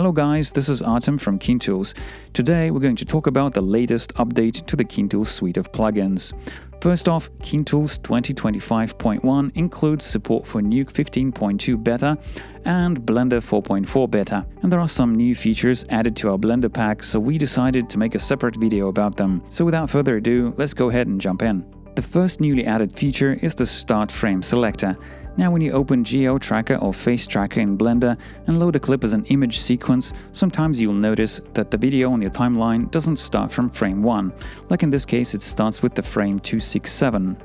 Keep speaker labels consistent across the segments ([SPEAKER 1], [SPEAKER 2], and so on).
[SPEAKER 1] Hello guys, this is Artem from KeenTools. Today we're going to talk about the latest update to the KeenTools suite of plugins. First off, KeenTools 2025.1 includes support for Nuke 15.2 beta and Blender 4.4 beta, and there are some new features added to our Blender pack, so we decided to make a separate video about them. So without further ado, let's go ahead and jump in. The first newly added feature is the Start Frame Selector. Now when you open GeoTracker or FaceTracker in Blender and load a clip as an image sequence, sometimes you'll notice that the video on your timeline doesn't start from frame 1. Like in this case, it starts with the frame 267.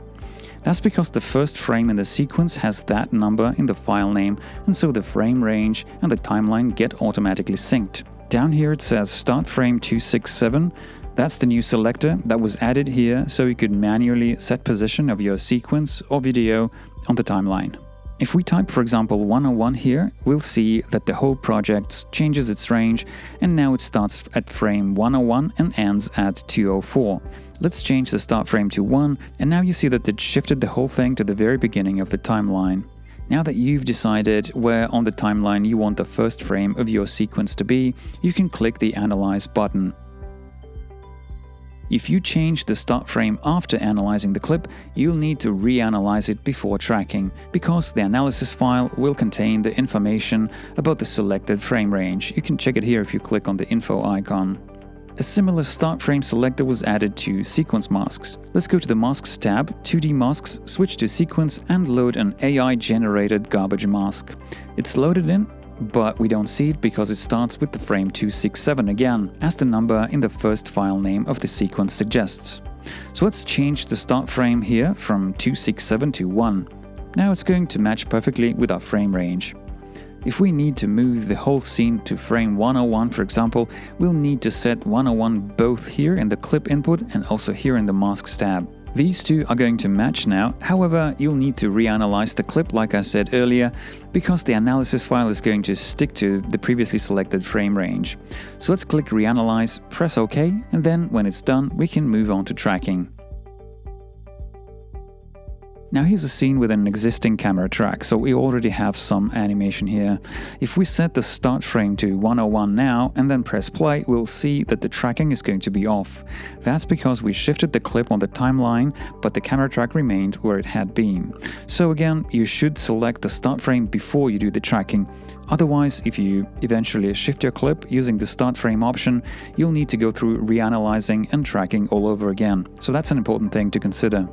[SPEAKER 1] That's because the first frame in the sequence has that number in the file name, and so the frame range and the timeline get automatically synced. Down here it says Start Frame 267. That's the new selector that was added here so you could manually set position of your sequence or video on the timeline. If we type, for example, 101 here, we'll see that the whole project changes its range, and now it starts at frame 101 and ends at 204. Let's change the start frame to 1, and now you see that it shifted the whole thing to the very beginning of the timeline. Now that you've decided where on the timeline you want the first frame of your sequence to be, you can click the Analyze button. If you change the start frame after analyzing the clip, you'll need to reanalyze it before tracking, because the analysis file will contain the information about the selected frame range. You can check it here if you click on the info icon. A similar start frame selector was added to sequence masks. Let's go to the Masks tab, 2D Masks, switch to Sequence and load an AI-generated garbage mask. It's loaded in, but we don't see it because it starts with the frame 267 again, as the number in the first file name of the sequence suggests. So let's change the start frame here from 267 to 1. Now it's going to match perfectly with our frame range. If we need to move the whole scene to frame 101, for example, we'll need to set 101 both here in the clip input and also here in the Masks tab. These two are going to match now, however, you'll need to reanalyze the clip like I said earlier, because the analysis file is going to stick to the previously selected frame range. So let's click Reanalyze, press OK, and then when it's done, we can move on to tracking. Now here's a scene with an existing camera track, so we already have some animation here. If we set the start frame to 101 now and then press play, we'll see that the tracking is going to be off. That's because we shifted the clip on the timeline, but the camera track remained where it had been. So again, you should select the start frame before you do the tracking. Otherwise, if you eventually shift your clip using the start frame option, you'll need to go through reanalyzing and tracking all over again. So that's an important thing to consider.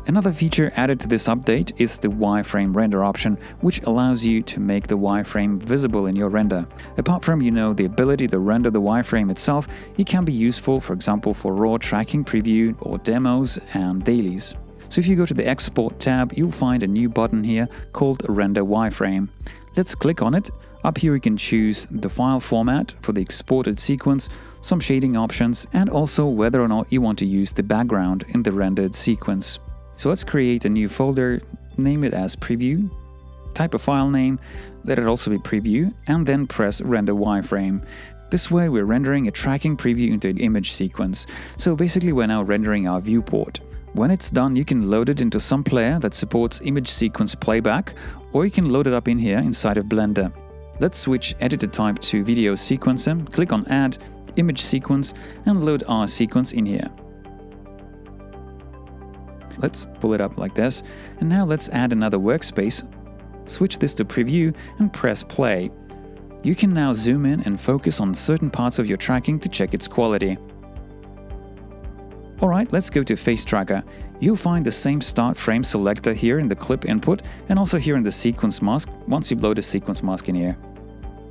[SPEAKER 1] Another feature added to this update is the wireframe render option, which allows you to make the wireframe visible in your render. Apart from, the ability to render the wireframe itself, it can be useful, for example, for raw tracking preview or demos and dailies. So if you go to the Export tab, you'll find a new button here called Render Wireframe. Let's click on it. Up here you can choose the file format for the exported sequence, some shading options, and also whether or not you want to use the background in the rendered sequence. So let's create a new folder, name it as Preview, type a file name, let it also be Preview, and then press Render Wireframe. This way we're rendering a tracking preview into an image sequence. So basically we're now rendering our viewport. When it's done, you can load it into some player that supports image sequence playback, or you can load it up in here inside of Blender. Let's switch editor type to Video Sequencer, click on Add, Image Sequence, and load our sequence in here. Let's pull it up like this, and now let's add another workspace, switch this to Preview and press Play. You can now zoom in and focus on certain parts of your tracking to check its quality. Alright, let's go to FaceTracker. You'll find the same start frame selector here in the clip input and also here in the sequence mask once you load a sequence mask in here.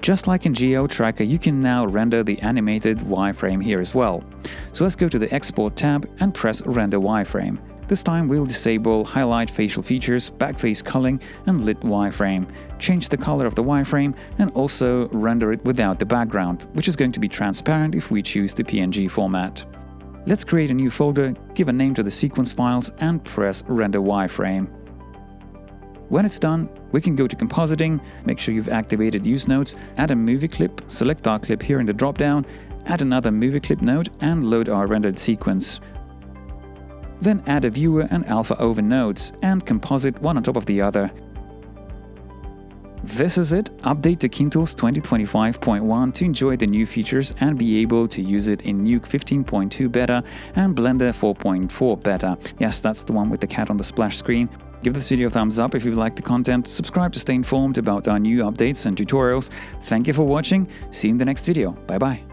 [SPEAKER 1] Just like in GeoTracker, you can now render the animated wireframe here as well. So let's go to the Export tab and press Render Wireframe. This time we'll disable Highlight Facial Features, Backface Culling, and Lit Wireframe. Change the color of the wireframe and also render it without the background, which is going to be transparent if we choose the PNG format. Let's create a new folder, give a name to the sequence files, and press Render Wireframe. When it's done, we can go to Compositing, make sure you've activated Use Nodes, add a movie clip, select our clip here in the dropdown, add another movie clip node, and load our rendered sequence. Then add a viewer and alpha over nodes, and composite one on top of the other. This is it. Update to KeenTools 2025.1 to enjoy the new features and be able to use it in Nuke 15.2 beta and Blender 4.4 beta. Yes, that's the one with the cat on the splash screen. Give this video a thumbs up if you like the content, subscribe to stay informed about our new updates and tutorials. Thank you for watching, see you in the next video, bye bye.